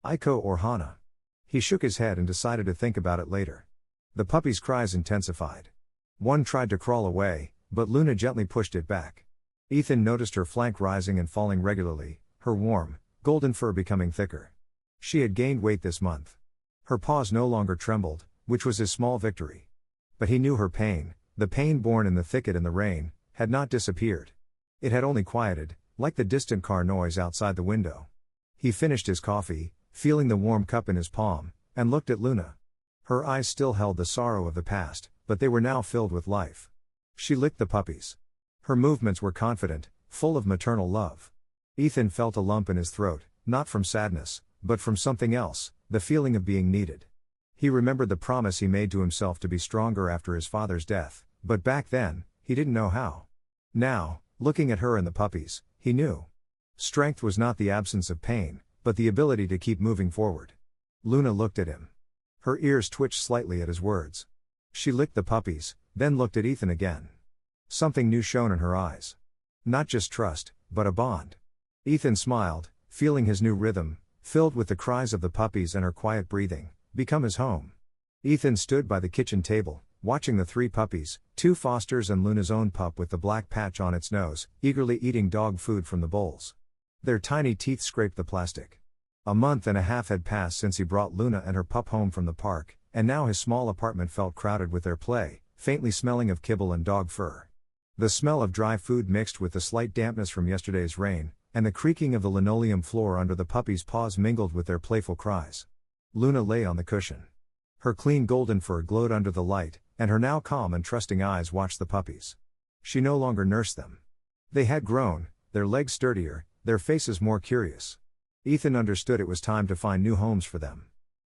Aiko or Hana. He shook his head and decided to think about it later. The puppy's cries intensified. One tried to crawl away, but Luna gently pushed it back. Ethan noticed her flank rising and falling regularly, her warm, golden fur becoming thicker. She had gained weight this month. Her paws no longer trembled, which was his small victory. But he knew her pain, the pain born in the thicket and the rain, had not disappeared. It had only quieted, like the distant car noise outside the window. He finished his coffee, feeling the warm cup in his palm, and looked at Luna. Her eyes still held the sorrow of the past, but they were now filled with life. She licked the puppies. Her movements were confident, full of maternal love. Ethan felt a lump in his throat, not from sadness, but from something else, the feeling of being needed. He remembered the promise he made to himself to be stronger after his father's death, but back then, he didn't know how. Now, looking at her and the puppies, he knew. Strength was not the absence of pain, but the ability to keep moving forward. Luna looked at him. Her ears twitched slightly at his words. She licked the puppies, then looked at Ethan again. Something new shone in her eyes. Not just trust, but a bond. Ethan smiled, feeling his new rhythm, filled with the cries of the puppies and her quiet breathing, become his home. Ethan stood by the kitchen table, watching the 3 puppies, 2 fosters and Luna's own pup with the black patch on its nose, eagerly eating dog food from the bowls. Their tiny teeth scraped the plastic. A month and a half had passed since he brought Luna and her pup home from the park, and now his small apartment felt crowded with their play, faintly smelling of kibble and dog fur. The smell of dry food mixed with the slight dampness from yesterday's rain, and the creaking of the linoleum floor under the puppies' paws mingled with their playful cries. Luna lay on the cushion. Her clean golden fur glowed under the light, and her now calm and trusting eyes watched the puppies. She no longer nursed them. They had grown, their legs sturdier, their faces more curious. Ethan understood it was time to find new homes for them.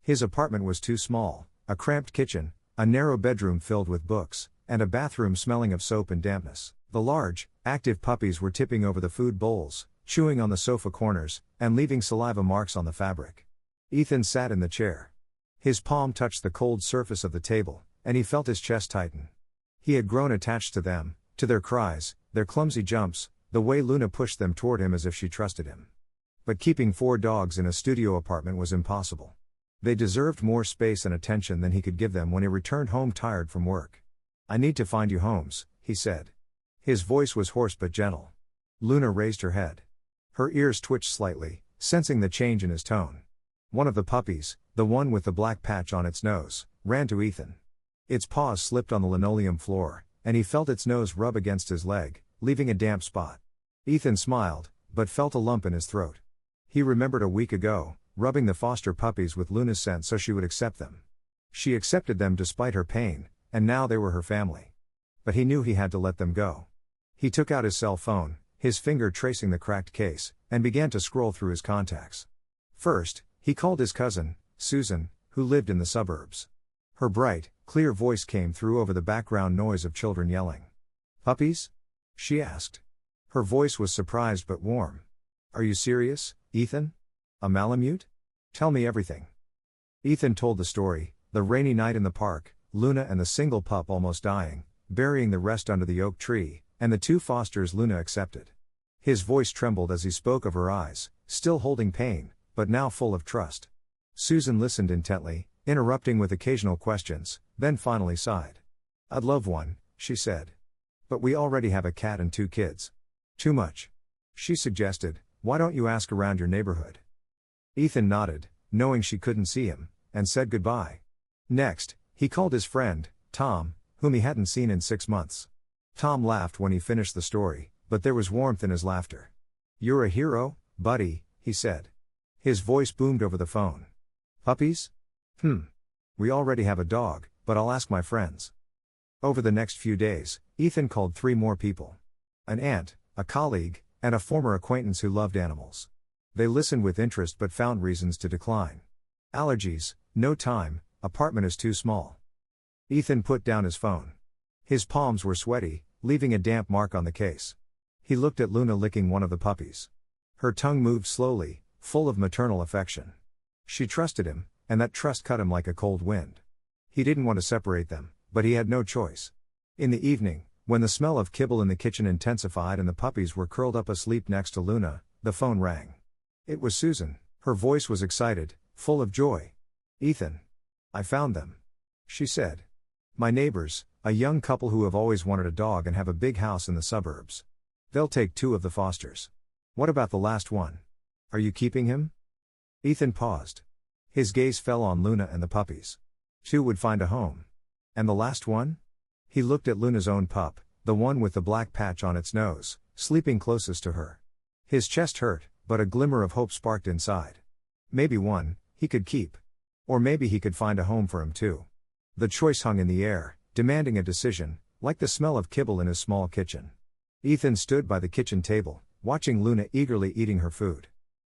His apartment was too small, a cramped kitchen, a narrow bedroom filled with books, and a bathroom smelling of soap and dampness. The large, active puppies were tipping over the food bowls, chewing on the sofa corners, and leaving saliva marks on the fabric. Ethan sat in the chair. His palm touched the cold surface of the table, and he felt his chest tighten. He had grown attached to them, to their cries, their clumsy jumps, the way Luna pushed them toward him as if she trusted him. But keeping 4 dogs in a studio apartment was impossible. They deserved more space and attention than he could give them when he returned home tired from work. "I need to find you homes," he said. His voice was hoarse but gentle. Luna raised her head. Her ears twitched slightly, sensing the change in his tone. One of the puppies, the one with the black patch on its nose, ran to Ethan. Its paws slipped on the linoleum floor, and he felt its nose rub against his leg, leaving a damp spot. Ethan smiled, but felt a lump in his throat. He remembered a week ago, rubbing the foster puppies with Luna's scent so she would accept them. She accepted them despite her pain, and now they were her family. But he knew he had to let them go. He took out his cell phone, his finger tracing the cracked case, and began to scroll through his contacts. First, he called his cousin, Susan, who lived in the suburbs. Her bright, clear voice came through over the background noise of children yelling. "Puppies?" she asked. Her voice was surprised but warm. "Are you serious, Ethan? A Malamute? Tell me everything." Ethan told the story, the rainy night in the park, Luna and the single pup almost dying, burying the rest under the oak tree, and the 2 fosters Luna accepted. His voice trembled as he spoke of her eyes, still holding pain, but now full of trust. Susan listened intently, interrupting with occasional questions, then finally sighed. "I'd love one," she said. "But we already have a cat and 2 kids. Too much." She suggested, "Why don't you ask around your neighborhood?" Ethan nodded, knowing she couldn't see him, and said goodbye. Next, he called his friend, Tom, whom he hadn't seen in 6 months. Tom laughed when he finished the story, but there was warmth in his laughter. "You're a hero, buddy," he said. His voice boomed over the phone. "Puppies? We already have a dog, but I'll ask my friends." Over the next few days, Ethan called 3 more people. An aunt, a colleague, and a former acquaintance who loved animals. They listened with interest but found reasons to decline. Allergies, no time, apartment is too small. Ethan put down his phone. His palms were sweaty, leaving a damp mark on the case. He looked at Luna licking one of the puppies. Her tongue moved slowly, full of maternal affection. She trusted him, and that trust cut him like a cold wind. He didn't want to separate them, but he had no choice. In the evening, when the smell of kibble in the kitchen intensified and the puppies were curled up asleep next to Luna, the phone rang. It was Susan. Her voice was excited, full of joy. "Ethan. I found them," she said. "My neighbors, a young couple who have always wanted a dog and have a big house in the suburbs. They'll take 2 of the fosters. What about the last one? Are you keeping him?" Ethan paused. His gaze fell on Luna and the puppies. 2 would find a home. And the last one? He looked at Luna's own pup, the one with the black patch on its nose, sleeping closest to her. His chest hurt, but a glimmer of hope sparked inside. Maybe one, he could keep. Or maybe he could find a home for him too. The choice hung in the air, demanding a decision, like the smell of kibble in his small kitchen. Ethan stood by the kitchen table, watching Luna eagerly eating her food.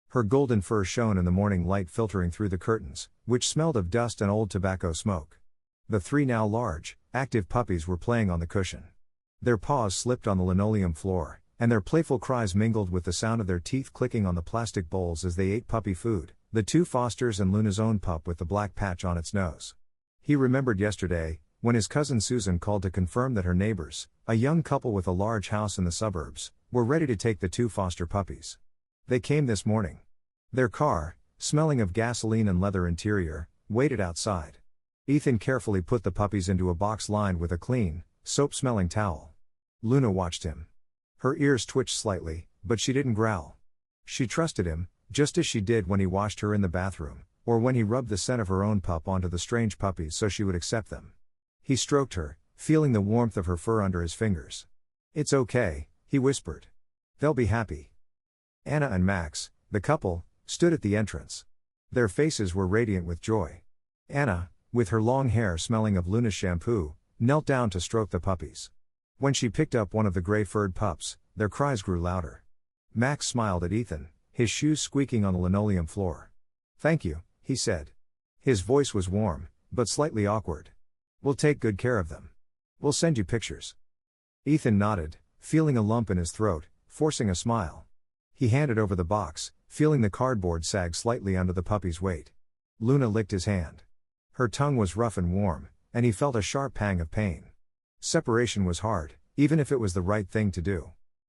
Her golden fur shone in the morning light filtering through the curtains, which smelled of dust and old tobacco smoke. The three now large, active puppies were playing on the cushion. Their paws slipped on the linoleum floor, and their playful cries mingled with the sound of their teeth clicking on the plastic bowls as they ate puppy food, the two Fosters and Luna's own pup with the black patch on its nose. He remembered yesterday, when his cousin Susan called to confirm that her neighbors, a young couple with a large house in the suburbs, were ready to take the two foster puppies. They came this morning. Their car, smelling of gasoline and leather interior, waited outside. Ethan carefully put the puppies into a box lined with a clean, soap-smelling towel. Luna watched him. Her ears twitched slightly, but she didn't growl. She trusted him, just as she did when he washed her in the bathroom, or when he rubbed the scent of her own pup onto the strange puppies so she would accept them. He stroked her, feeling the warmth of her fur under his fingers. "It's okay," he whispered. "They'll be happy." Anna and Max, the couple, stood at the entrance. Their faces were radiant with joy. Anna, with her long hair smelling of Luna's shampoo, knelt down to stroke the puppies. When she picked up one of the gray-furred pups, their cries grew louder. Max smiled at Ethan, his shoes squeaking on the linoleum floor. "Thank you," he said. His voice was warm, but slightly awkward. "We'll take good care of them. We'll send you pictures." Ethan nodded, feeling a lump in his throat, forcing a smile. He handed over the box, feeling the cardboard sag slightly under the puppy's weight. Luna licked his hand. Her tongue was rough and warm, and he felt a sharp pang of pain. Separation was hard, even if it was the right thing to do.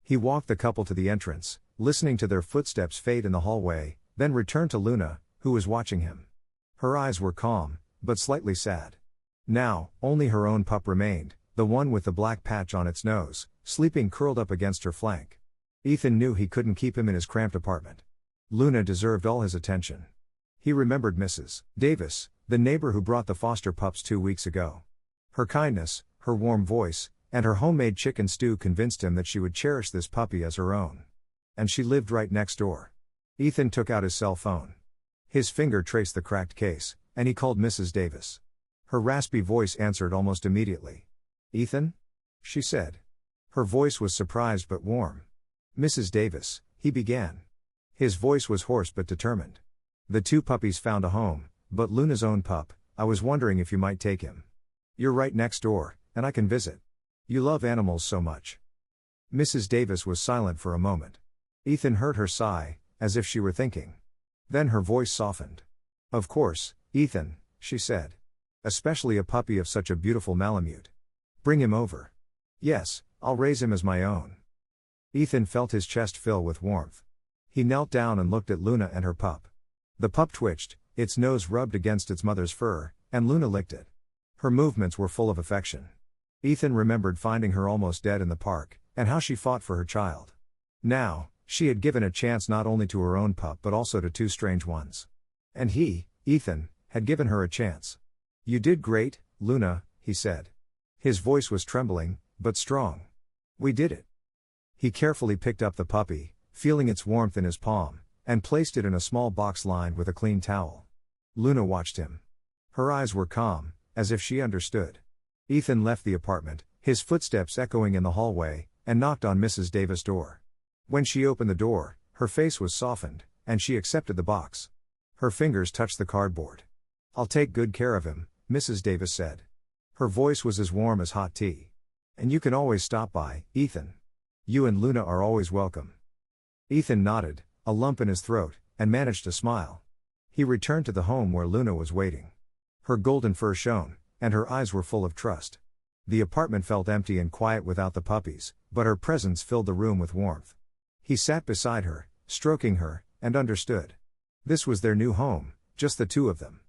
He walked the couple to the entrance, listening to their footsteps fade in the hallway, then returned to Luna, who was watching him. Her eyes were calm, but slightly sad. Now, only her own pup remained, the one with the black patch on its nose, sleeping curled up against her flank. Ethan knew he couldn't keep him in his cramped apartment. Luna deserved all his attention. He remembered Mrs. Davis, the neighbor who brought the foster pups 2 weeks ago. Her kindness, her warm voice, and her homemade chicken stew convinced him that she would cherish this puppy as her own. And she lived right next door. Ethan took out his cell phone. His finger traced the cracked case, and he called Mrs. Davis. Her raspy voice answered almost immediately. "Ethan?" she said. Her voice was surprised but warm. "Mrs. Davis," he began. His voice was hoarse but determined. "The two puppies found a home, but Luna's own pup, I was wondering if you might take him. You're right next door, and I can visit. You love animals so much." Mrs. Davis was silent for a moment. Ethan heard her sigh, as if she were thinking. Then her voice softened. "Of course, Ethan," she said. "Especially a puppy of such a beautiful Malamute. Bring him over. Yes, I'll raise him as my own." Ethan felt his chest fill with warmth. He knelt down and looked at Luna and her pup. The pup twitched, its nose rubbed against its mother's fur, and Luna licked it. Her movements were full of affection. Ethan remembered finding her almost dead in the park, and how she fought for her child. Now, she had given a chance not only to her own pup but also to two strange ones. And he, Ethan, had given her a chance. "You did great, Luna," he said. His voice was trembling, but strong. "We did it." He carefully picked up the puppy, feeling its warmth in his palm, and placed it in a small box lined with a clean towel. Luna watched him. Her eyes were calm, as if she understood. Ethan left the apartment, his footsteps echoing in the hallway, and knocked on Mrs. Davis' door. When she opened the door, her face was softened, and she accepted the box. Her fingers touched the cardboard. "I'll take good care of him," Mrs. Davis said. Her voice was as warm as hot tea. "And you can always stop by, Ethan. You and Luna are always welcome." Ethan nodded, a lump in his throat, and managed to smile. He returned to the home where Luna was waiting. Her golden fur shone, and her eyes were full of trust. The apartment felt empty and quiet without the puppies, but her presence filled the room with warmth. He sat beside her, stroking her, and understood. This was their new home, just the two of them.